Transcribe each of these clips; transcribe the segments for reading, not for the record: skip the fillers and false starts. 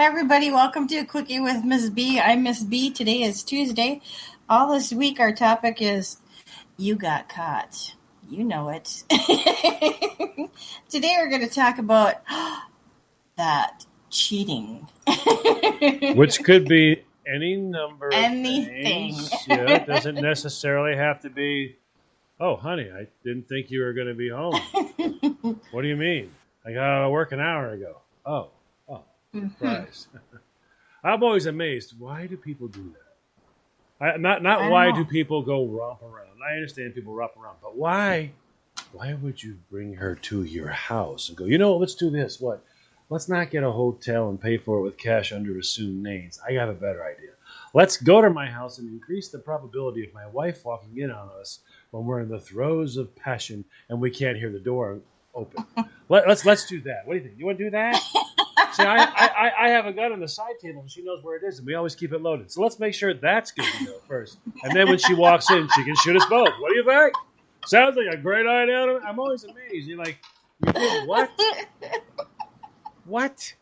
Hi, everybody. Welcome to Quickie with Miss B. I'm Miss B. Today is Tuesday. All this week, our topic is You Got Caught. You know it. Today, we're going to talk about that cheating. Which could be any number of Anything. things. Yeah, it doesn't necessarily have to be, oh, honey, I didn't think you were going to be home. What do you mean? I got out of work an hour ago. Oh, surprise. I'm always amazed. Why do people do that? Not why do people go romp around. I understand people romp around, but why? Why would you bring her to your house and go, let's do this. What? Let's not get a hotel and pay for it with cash under assumed names. I got a better idea. Let's go to my house and increase the probability of my wife walking in on us when we're in the throes of passion and we can't hear the door open. Let's do that. What do you think? You want to do that? See, I have a gun on the side table and she knows where it is and we always keep it loaded. So let's make sure that's good to go first. And then when she walks in, she can shoot us both. What do you think? Sounds like a great idea. I'm always amazed. You're like, you did what? What?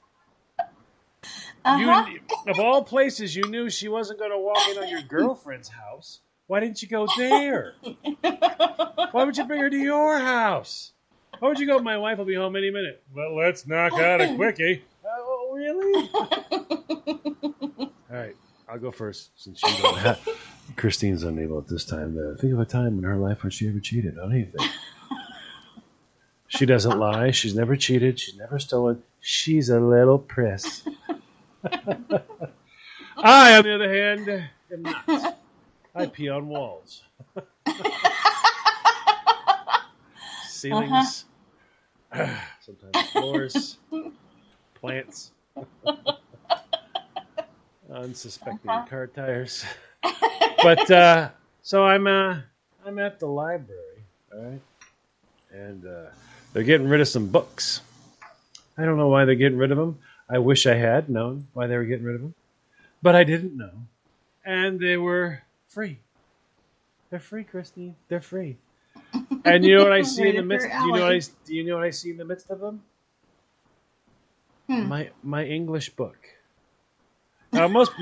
Uh-huh. Of all places, you knew she wasn't going to walk in on your girlfriend's house. Why didn't you go there? Why would you bring her to your house? Why would you go, my wife will be home any minute? Well, let's knock out a quickie. Oh, really? All right, I'll go first since you don't have... Christine's unable at this time to think of a time in her life when she ever cheated on anything. She doesn't lie. She's never cheated. She's never stolen. She's a little priss. I, on the other hand, am not. I pee on walls. Ceilings. Sometimes floors. Plants. Unsuspecting car tires. But, so I'm at the library, all right? And they're getting rid of some books. I don't know why they're getting rid of them. I wish I had known why they were getting rid of them. But I didn't know. And they were free. They're free, Christine. They're free. And you know what I see in the midst? Do you know what I see in the midst of them? My English book. Now most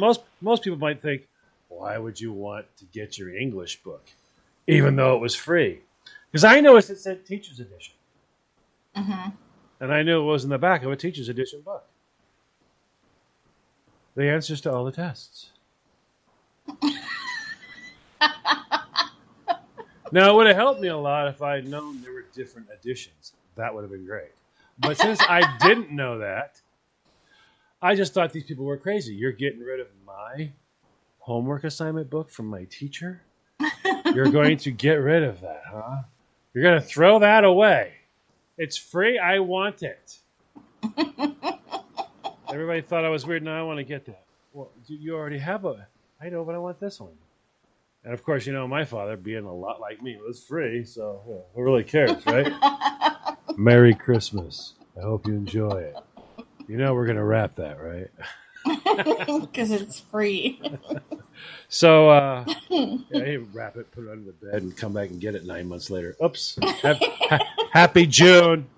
people might think, why would you want to get your English book, even though it was free? Because I noticed it said Teacher's Edition. Mm-hmm. And I knew it was in the back of a Teacher's Edition book. The answers to all the tests. Now, it would have helped me a lot if I had known there were different editions. That would have been great. But since I didn't know that, I just thought these people were crazy. You're getting rid of my homework assignment book from my teacher? You're going to get rid of that, huh? You're going to throw that away. It's free. I want it. Everybody thought I was weird. Now I want to get that. Well, you already have a... I know, but I want this one. And, of course, my father, being a lot like me, was free, so who really cares, right? Merry Christmas. I hope you enjoy it. We're going to wrap that, right? Because it's free. So, I wrap it, put it under the bed, and come back and get it 9 months later. Oops. Happy June.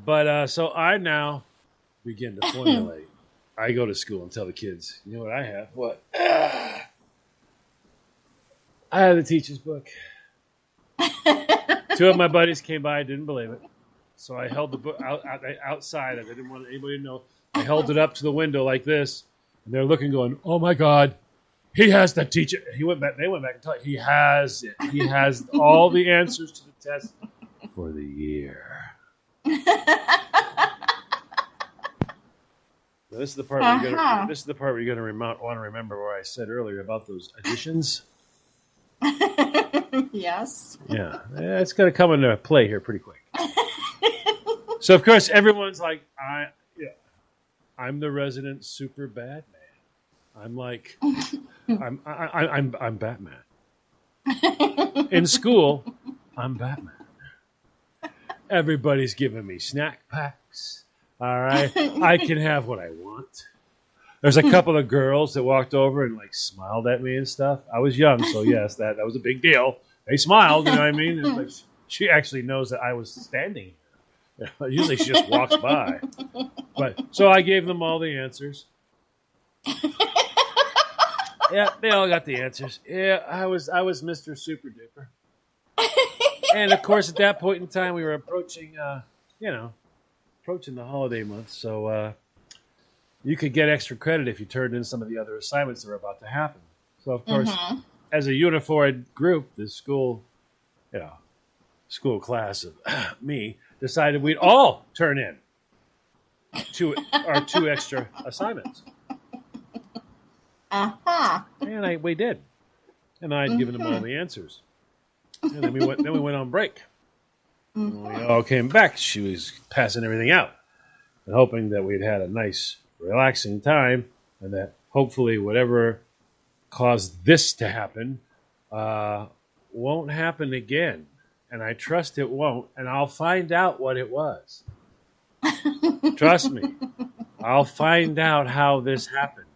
But, so I now begin to formulate. I go to school and tell the kids, you know what I have? What? I have the teacher's book. Two of my buddies came by, didn't believe it. So I held the book outside. I didn't want anybody to know. I held it up to the window like this. And they're looking, going, "Oh my God, he has the teacher." They went back and told him, he has it. He has all the answers to the test for the year. This is the part where you're gonna. This is the part where you're going to want to remember where I said earlier about those additions. Yes. Yeah, it's going to come into play here pretty quick. So of course everyone's like, I'm the resident super bad man. I'm like, I'm Batman. In school, I'm Batman. Everybody's giving me snack packs. All right, I can have what I want. There's a couple of girls that walked over and smiled at me and stuff. I was young, so yes, that was a big deal. They smiled, you know what I mean? It's like she actually knows that I was standing here. Usually she just walks by. But so I gave them all the answers. Yeah, they all got the answers. Yeah, I was Mr. Super Duper. And of course, at that point in time, we were approaching the holiday month. So you could get extra credit if you turned in some of the other assignments that were about to happen. So of course, as a unified group, the school class of me decided we'd all turn in two extra assignments. And we did. And I'd given them all the answers. And then we went on break. When we all came back, she was passing everything out and hoping that we'd had a nice, relaxing time and that hopefully whatever caused this to happen won't happen again. And I trust it won't, and I'll find out what it was. Trust me. I'll find out how this happened.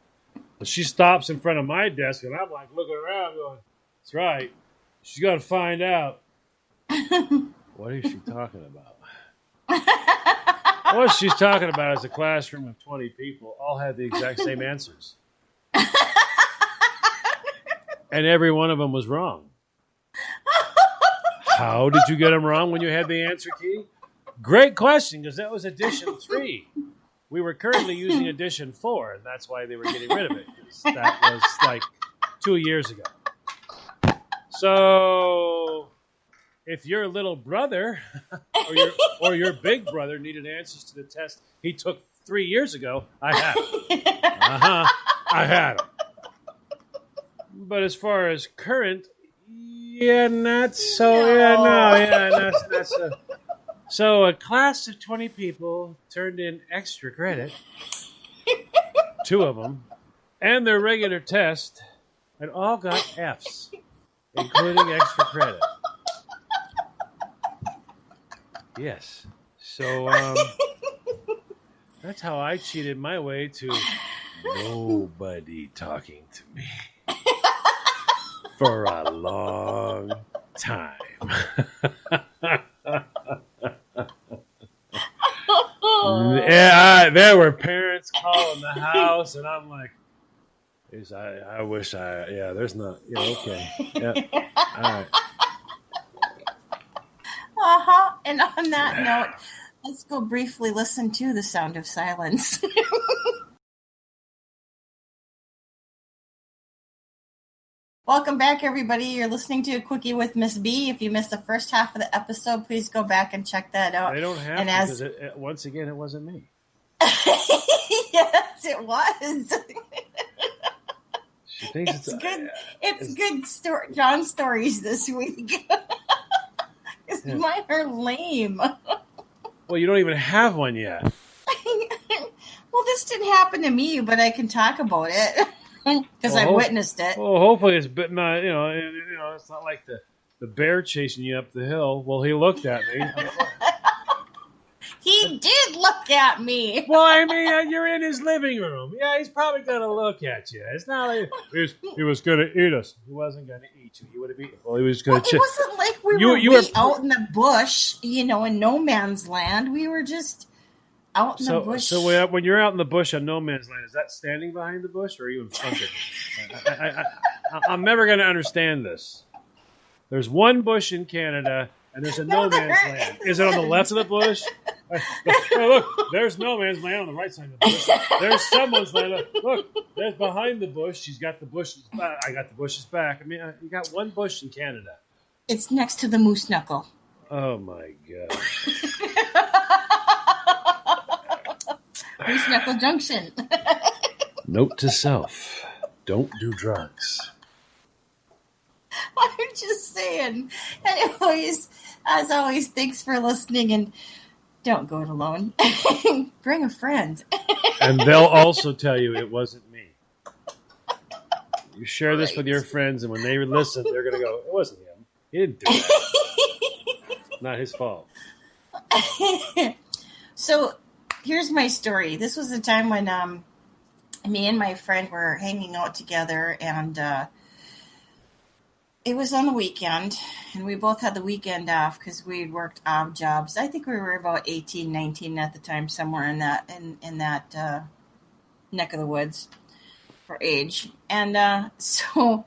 But she stops in front of my desk, and I'm like looking around going, that's right. She's got to find out. What is she talking about? What she's talking about is a classroom of 20 people all had the exact same answers. And every one of them was wrong. How did you get them wrong when you had the answer key? Great question, because that was edition 3. We were currently using edition 4, and that's why they were getting rid of it. That was like 2 years ago. So if your little brother or your big brother needed answers to the test he took 3 years ago, I had them. I had them. But as far as current, yeah, not so. Not so. So a class of 20 people turned in extra credit, 2 of them, and their regular test, and all got Fs, including extra credit. Yes. So that's how I cheated my way to nobody talking to me for a long time. Yeah, there were parents calling the house, and I'm like, I wish there's not, okay. Yeah, all right. And on that note, let's go briefly listen to The Sound of Silence. Welcome back, everybody. You're listening to A Quickie with Miss B. If you missed the first half of the episode, please go back and check that out. They don't have to, because once again, it wasn't me. Yes, it was. She thinks it's good. It's good John stories this week. Mine are lame. Well, you don't even have one yet. Well, this didn't happen to me, but I can talk about it. Because I witnessed it. Well, hopefully it's not. It's not like the bear chasing you up the hill. Well, he looked at me. He did look at me. Well, I mean, you're in his living room. Yeah, he's probably gonna look at you. It's not like he was gonna eat us. He wasn't gonna eat you. He would have eaten. Well, he was gonna. It wasn't like we were out in the bush, in no man's land. We were just out in the bush. So when you're out in the bush on no man's land, is that standing behind the bush or are you in front of it? I'm never going to understand this. There's one bush in Canada and there's a no man's land. Is it on the left of the bush? Hey, look, there's no man's land on the right side of the bush. There's someone's land. Look, there's behind the bush. She's got the bushes back. I got the bushes back. I mean, you got one bush in Canada. It's next to the Moose Knuckle. Oh, my God. Moose Knuckle Junction. Note to self: don't do drugs. I'm just saying. Anyways, as always, thanks for listening, and don't go it alone. Bring a friend. And they'll also tell you it wasn't me. You share this with your friends, and when they listen, they're going to go, it wasn't him. He didn't do that. Not his fault. So here's my story. This was a time when me and my friend were hanging out together, and it was on the weekend, and we both had the weekend off because we had worked odd jobs. I think we were about 18, 19 at the time, somewhere in that neck of the woods for age. And so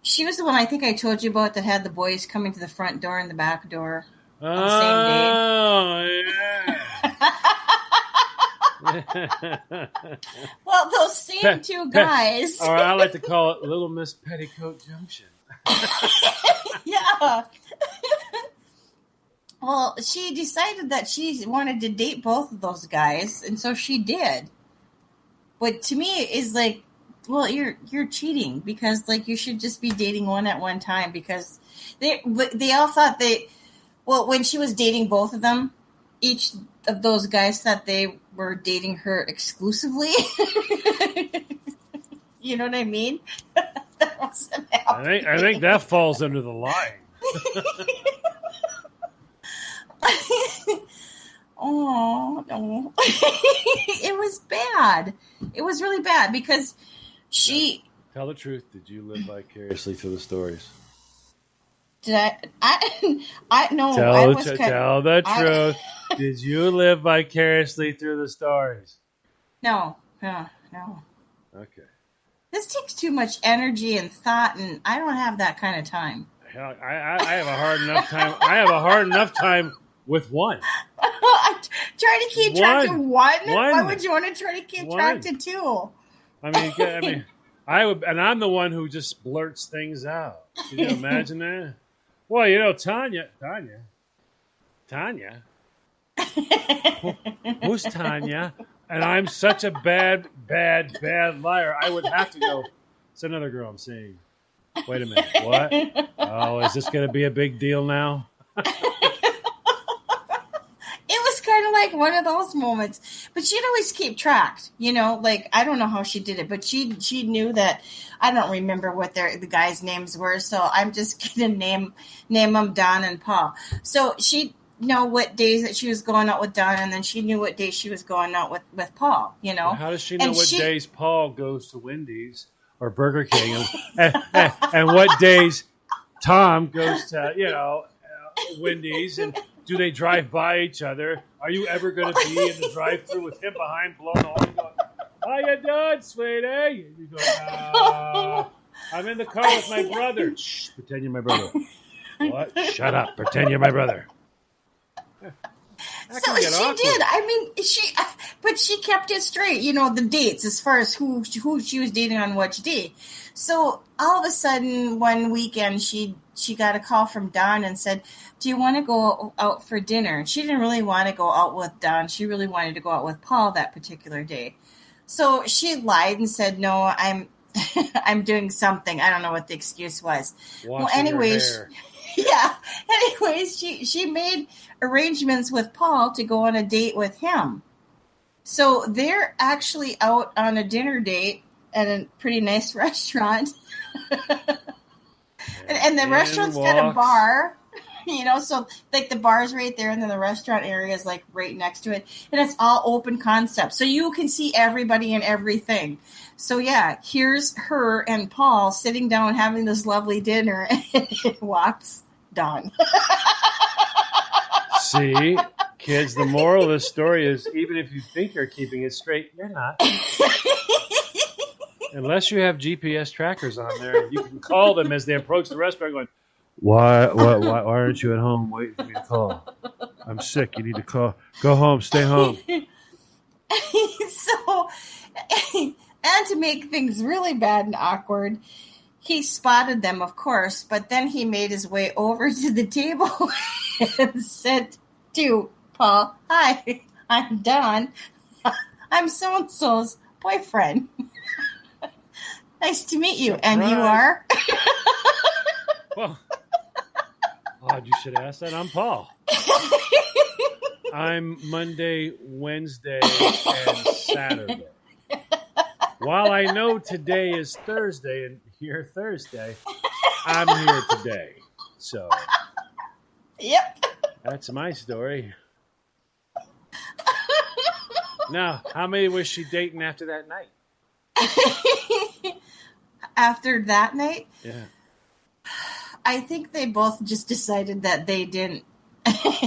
she was the one I think I told you about that had the boys coming to the front door and the back door on the same day. Oh, yeah. Well, those same two guys. Or I like to call it Little Miss Petticoat Junction. Yeah. Well, she decided that she wanted to date both of those guys, and so she did. But to me, it's like, well, you're cheating because like you should just be dating one at one time because they all thought when she was dating both of them, each of those guys thought they were dating her exclusively. You know what I mean? That wasn't happening. I think that falls under the lying. Oh, no. It was bad. It was really bad because she... Tell the truth. Did you live vicariously through the stories? Did I no. Tell the truth. Did you live vicariously through the stories? No. Okay. This takes too much energy and thought, and I don't have that kind of time. Hell, I have a hard enough time. I have a hard enough time with one. I try to keep track of one. Why would you want to try to keep track to two? I mean, I would, and I'm the one who just blurts things out. Can you imagine that? Well, Tanya. Who's Tanya? And I'm such a bad liar. I would have to go. It's another girl I'm seeing. Wait a minute. What? Oh, is this going to be a big deal now? It was kind of like one of those moments, but she'd always keep track, like, I don't know how she did it, but she knew that. I don't remember what the guys' names were. So I'm just going to name them Don and Paul. So she know what days that she was going out with Don, and then she knew what days she was going out with Paul, Well, how does she know days Paul goes to Wendy's or Burger King and what days Tom goes to, Wendy's, and do they drive by each other? Are you ever going to be in the drive-thru with him behind blowing the horn going, how you doing, sweetie? You go, I'm in the car with my brother. Shh, pretend you're my brother. What? Shut up. Pretend you're my brother. So she awkward. Did. I mean, but she kept it straight, the dates as far as who she was dating on which day. So all of a sudden, one weekend, she got a call from Don and said, do you want to go out for dinner? She didn't really want to go out with Don. She really wanted to go out with Paul that particular day. So she lied and said, no, I'm doing something. I don't know what the excuse was. Anyways, she made arrangements with Paul to go on a date with him. So they're actually out on a dinner date at a pretty nice restaurant. and the restaurant's got a bar, so like the bar's right there and then the restaurant area is like right next to it. And it's all open concept. So you can see everybody and everything. So yeah, here's her and Paul sitting down having this lovely dinner and it walks Don. See, kids, the moral of the story is even if you think you're keeping it straight, you're not. Unless you have GPS trackers on there, you can call them as they approach the restaurant going, why aren't you at home waiting for me to call? I'm sick. You need to call. Go home. Stay home. So, and to make things really bad and awkward, he spotted them, of course, but then he made his way over to the table and said to Paul, hi, I'm Don. I'm so-and-so's boyfriend. Nice to meet you. Surprise. And you are? Well, you should ask that. I'm Paul. I'm Monday, Wednesday, and Saturday. While I know today is Thursday and here Thursday, I'm here today. So, yep. That's my story. Now, how many was she dating after that night? After that night? Yeah. I think they both just decided that they didn't.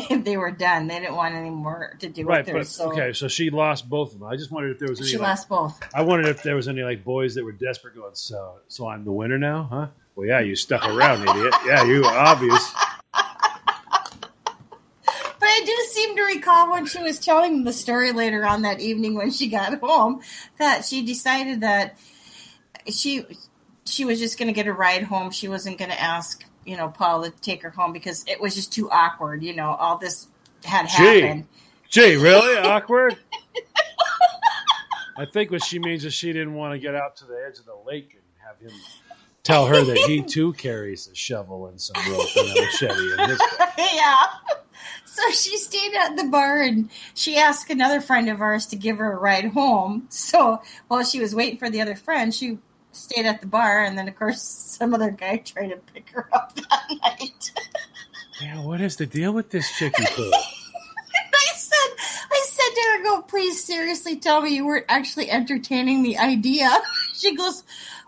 They were done. They didn't want any more to do Right, with her. but So okay, so she lost both of them. I just wondered if there was any. she Like, lost both. I wondered if there was any like boys that were desperate going. So I'm the winner now, huh? Well, yeah, you stuck around, idiot. Yeah, you obvious. But I do seem to recall when she was telling the story later on that evening when she got home that she decided that she was just going to get a ride home. She wasn't going to ask, Paul to take her home because it was just too awkward. All this had happened. Gee, really awkward? I think what she means is she didn't want to get out to the edge of the lake and have him tell her that he too carries a shovel and some rope and a machete in his bag. Yeah. So she stayed at the bar and she asked another friend of ours to give her a ride home. So while she was waiting for the other friend, she stayed at the bar, and then of course some other guy tried to pick her up that night. Yeah, what is the deal with this chickie poo? I said to her, "Go, please, seriously, tell me you weren't actually entertaining the idea." She goes,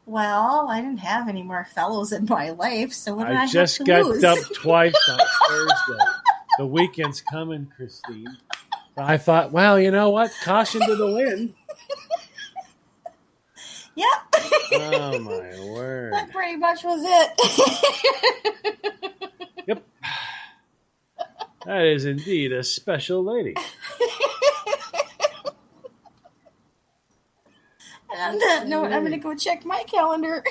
"Well, I didn't have any more fellows in my life, so what did I just have to got lose?" dumped twice on Thursday. The weekend's coming, Christine. I thought, well, you know what? Caution to the wind. Yep. Oh, my word. That pretty much was it. Yep. That is indeed a special lady. And on that note, I'm going to go check my calendar.